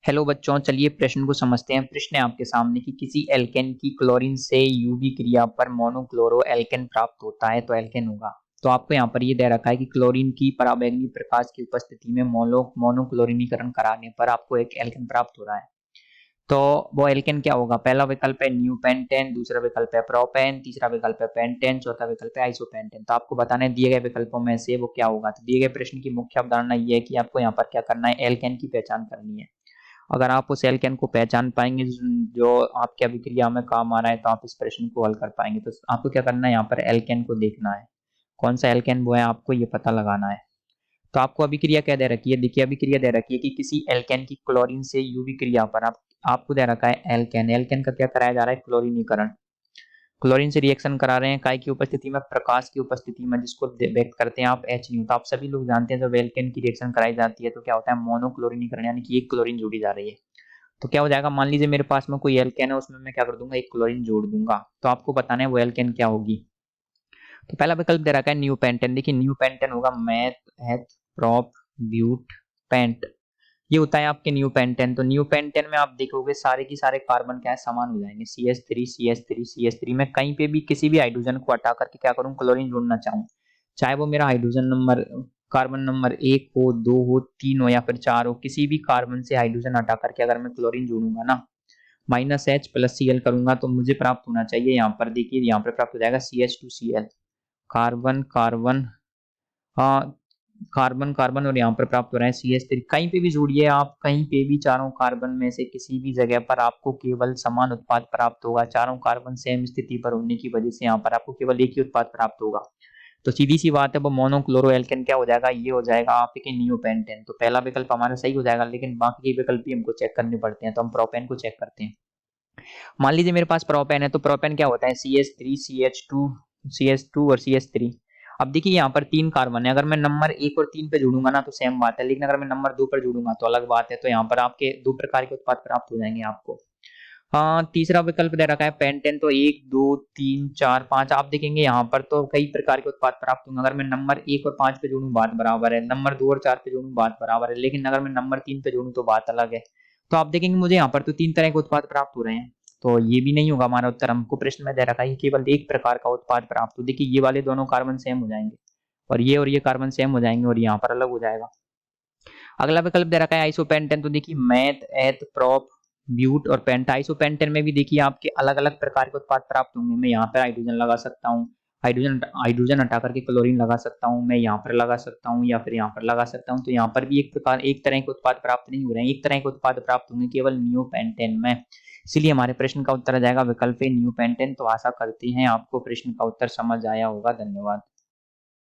Hello बच्चों, चलिए प्रश्न को समझते हैं। प्रश्न है आपके सामने कि किसी एल्केन की क्लोरीन से यूवी क्रिया पर मोनोक्लोरो एल्केन प्राप्त होता है तो एल्केन होगा। तो आपको यहाँ पर ये दे रखा है कि क्लोरीन की पराबैंगनी प्रकाश की उपस्थिति में मोनोक्लोरीनीकरण कराने पर आपको एक एल्केन प्राप्त हो रहा है। तो वो एल्केन क्या होगा? पहला विकल्प है न्यू पेंटेन, दूसरा विकल्प है प्रोपेन, तीसरा विकल्प है पेंटेन, चौथा विकल्प है आइसोपेंटेन। तो आपको बताना है दिए गए विकल्पों में से वो क्या होगा। तो दिए गए प्रश्न की मुख्य अवधारणा ये है कि आपको यहाँ पर क्या करना है, एल्केन की पहचान करनी है। अगर आप उस एल्केन को पहचान पाएंगे जो आपकी अभिक्रिया में काम आ रहा है, तो आप इस प्रश्न को हल कर पाएंगे। तो आपको क्या करना है, यहाँ पर एल्केन को देखना है, कौन सा एल्केन वो है आपको ये पता लगाना है। तो आपको अभिक्रिया क्या दे रखी है? देखिए अभिक्रिया दे रखी है कि किसी एल्केन की क्लोरीन से यूवी क्रिया पर आपको दे रखा है एल्केन। एल्केन का क्या कराया जा रहा है? क्लोरीनीकरण। क्लोरीन से रिएक्शन करा रहे हैं, काय की उपस्थिति में? प्रकाश की उपस्थिति में, जिसको व्यक्त करते हैं आप एच न्यू। तो आप सभी लोग जानते हैं जब एल्केन की रिएक्शन कराई जाती है तो क्या होता है, मोनोक्लोरीनीकरण, यानी कि एक क्लोरीन जुड़ी जा रही है। तो क्या हो जाएगा, मान लीजिए मेरे पास में कोई एल्केन है, उसमें मैं क्या कर दूंगा, एक क्लोरीन जोड़ दूंगा। तो आपको बताना है वो एल्केन क्या होगी। तो पहला विकल्प दे रखा है न्यू पेंटेन। देखिए न्यू पेंटेन होगा meth eth prop but pent, ये होता है आपके न्यू पेंटेन। तो न्यू पेंटेन में आप देखोगे सारे की सारे कार्बन क्या है, समान हो जाएंगे, CH3 CH3 CH3। मैं कहीं पे भी किसी भी हाइड्रोजन को हटा करके क्या करूं, क्लोरीन जोड़ना चाहूं, चाहे वो मेरा हाइड्रोजन नंबर कार्बन नंबर 1 हो, 2 हो, 3 हो या फिर 4 हो, किसी भी कार्बन से हाइड्रोजन हटा करके अगर मैं क्लोरीन जोड़ूंगा ना, -H+Cl करूंगा, तो मुझे प्राप्त होना चाहिए, यहाँ पर देखिए यहाँ पर प्राप्त हो जाएगा CH2Cl। कार्बन कार्बन, हाँ, कार्बन कार्बन, और यहाँ पर प्राप्त हो रहा है CH3। कहीं पे भी जोड़िए आप, कहीं पे भी चारों कार्बन में से किसी भी जगह पर आपको केवल समान उत्पाद प्राप्त होगा। चारों कार्बन सेम स्थिति पर होने की वजह से यहाँ पर आपको केवल एक ही उत्पाद प्राप्त होगा। तो सीधी सी बात है, वो मोनोक्लोरो एल्केन क्या हो जाएगा, ये हो जाएगा आपके नियोपेंटेन। तो पहला विकल्प हमारा सही हो जाएगा, लेकिन बाकी के विकल्प भी हमको चेक करने पड़ते हैं। तो हम प्रोपेन को चेक करते हैं। मान लीजिए मेरे पास प्रोपेन है, तो प्रोपेन क्या होता है, CH3 CH2 CH2 और CH3। अब देखिए यहाँ पर 3 कार्बन है, अगर मैं नंबर 1 और 3 पे जोड़ूंगा ना तो सेम बात है, लेकिन अगर मैं नंबर 2 पर जोड़ूंगा तो अलग बात है। तो यहाँ पर आपके दो प्रकार के उत्पाद प्राप्त हो जाएंगे आपको। हाँ, तीसरा विकल्प दे रखा है पेंटेन। तो 1 2 3 4 5, आप देखेंगे यहाँ पर तो कई प्रकार के उत्पाद प्राप्त होंगे। अगर मैं नंबर 1 और 5 पे जोड़ूं बात बराबर है, नंबर 2 और 4 पे जोड़ूं बात बराबर है, लेकिन अगर मैं नंबर 3 पे जोड़ूं तो बात अलग है। तो आप देखेंगे मुझे यहाँ पर तो 3 तरह के उत्पाद प्राप्त हो रहे हैं। तो ये भी नहीं होगा हमारा उत्तर। हमको प्रश्न में दे रखा है कि केवल एक प्रकार का उत्पाद प्राप्त हो। देखिए ये वाले दोनों कार्बन सेम हो जाएंगे, और ये कार्बन सेम हो जाएंगे, और यहाँ पर अलग हो जाएगा। अगला विकल्प दे रखा है आइसोपेंटेन। तो देखिए मैथ एथ प्रोप ब्यूट और पेंटा। आइसोपेंटेन में भी देखिए आपके अलग अलग प्रकार के उत्पाद प्राप्त होंगे। मैं यहाँ पर हाइड्रोजन लगा सकता हूँ, हाइड्रोजन हाइड्रोजन हटा करके क्लोरीन लगा सकता हूँ, मैं यहाँ पर लगा सकता हूँ या फिर यहाँ पर लगा सकता हूँ। तो यहाँ पर भी एक तरह के उत्पाद प्राप्त नहीं हो रहे हैं, एक तरह के उत्पाद प्राप्त होंगे केवल न्यू पेंटेन में। इसलिए हमारे प्रश्न का उत्तर आ जाएगा विकल्प ए न्यू पेंटेन। तो आशा करते हैं आपको प्रश्न का उत्तर समझ आया होगा। धन्यवाद।